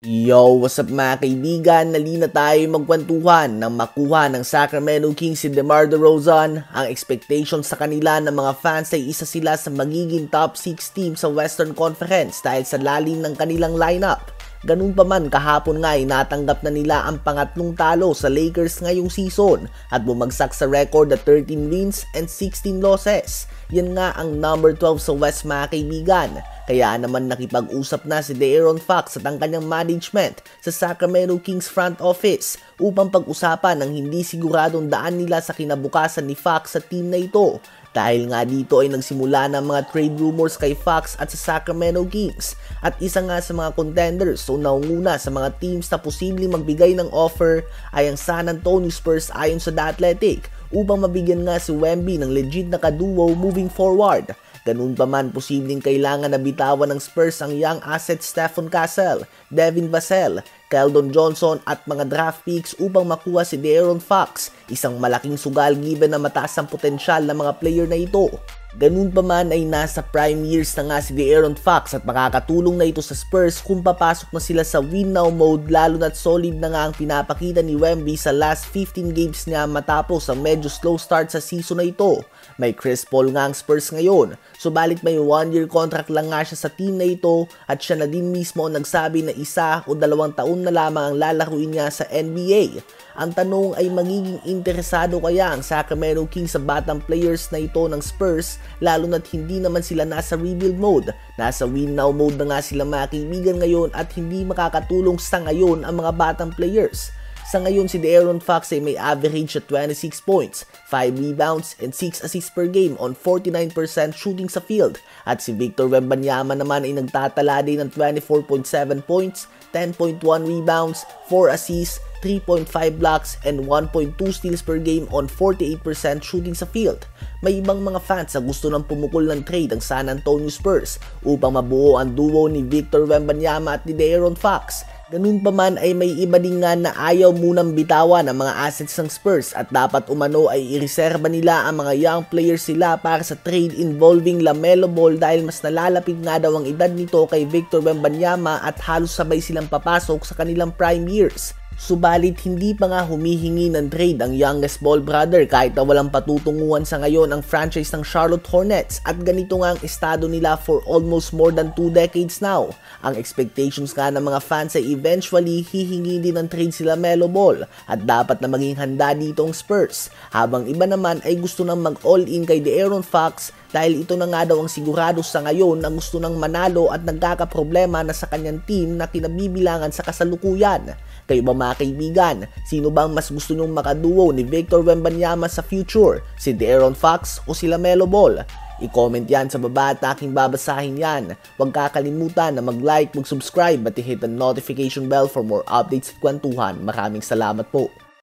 Yo, what's up mga kaibigan? Nalina tayo magkwentuhan nang makuha ng Sacramento Kings si DeMar DeRozan. Ang expectation sa kanila ng mga fans ay isa sila sa magiging top 6 team sa Western Conference dahil sa lalim ng kanilang lineup. Ganun pa man, kahapon nga ay natanggap na nila ang pangatlong talo sa Lakers ngayong season at bumagsak sa record na 13 wins and 16 losses. Yan nga ang number 12 sa West mga kaibigan. Kaya naman nakipag-usap na si De'Aaron Fox at ang kanyang management sa Sacramento Kings front office upang pag-usapan ang hindi siguradong daan nila sa kinabukasan ni Fox sa team na ito. Dahil nga dito ay nagsimula ng mga trade rumors kay Fox at sa Sacramento Kings at isa nga sa mga contenders o naunguna sa mga teams na posibleng magbigay ng offer ay ang San Antonio Spurs ayon sa The Athletic upang mabigyan nga si Wemby ng legit na kaduo moving forward. Ganun pa man, posibleng kailangan na bitawan ng Spurs ang young asset Stephon Castle, Devin Vassell, Keldon Johnson at mga draft picks upang makuha si De'Aaron Fox, isang malaking sugal given na mataas ang potensyal ng mga player na ito. Ganun pa man ay nasa prime years na nga si De'Aaron Fox at makakatulong na ito sa Spurs kung papasok na sila sa win now mode, lalo na't solid na nga ang pinapakita ni Wemby sa last 15 games niya matapos ang medyo slow start sa season na ito. May Chris Paul nga ang Spurs ngayon, subalit may 1-year contract lang nga siya sa team na ito at siya na din mismo ang nagsabi na 1 o 2 taon na lamang ang lalaruin niya sa NBA. Ang tanong ay magiging interesado kaya ang Sacramento Kings sa batang players na ito ng Spurs, lalo na't hindi naman sila nasa rebuild mode. Nasa win now mode na nga sila mga kaibigan ngayon at hindi makakatulong sa ngayon ang mga batang players. Sa ngayon si De'Aaron Fox ay may average at 26 points, 5 rebounds, and 6 assists per game on 49% shooting sa field. At si Victor Wembanyama naman ay nagtatala din ng 24.7 points, 10.1 rebounds, 4 assists, 3.5 blocks, and 1.2 steals per game on 48% shooting sa field. May ibang mga fans na gusto ng pumukol ng trade ang San Antonio Spurs upang mabuo ang duo ni Victor Wembanyama at ni De'Aaron Fox. Ganun pa man ay may iba din nga na ayaw munang bitawan ang mga assets ng Spurs at dapat umano ay ireserba nila ang mga young players sila para sa trade involving LaMelo Ball dahil mas nalalapit nga daw ang edad nito kay Victor Wembanyama at halos sabay silang papasok sa kanilang prime years. Subalit hindi pa nga humihingi ng trade ang youngest Ball brother kahit na walang patutunguhan sa ngayon ang franchise ng Charlotte Hornets at ganito nga ang estado nila for almost more than 2 decades now. Ang expectations nga ng mga fans ay eventually hihingi din ng trade sila LaMelo Ball at dapat na maging handa dito ang Spurs, habang iba naman ay gusto nang mag all-in kay De'Aaron Fox dahil ito na nga daw ang sigurado sa ngayon na gusto nang manalo at nagkakaproblema na sa kanyang team na kinabibilangan sa kasalukuyan. Kayo ba mga kaibigan, sino bang mas gusto nyong makaduo ni Victor Wembanyama sa future? Si De'Aaron Fox o si LaMelo Ball? I-comment yan sa baba at aking babasahin yan. Huwag kakalimutan na mag-like, mag-subscribe at i-hit the notification bell for more updates at kwentuhan. Maraming salamat po.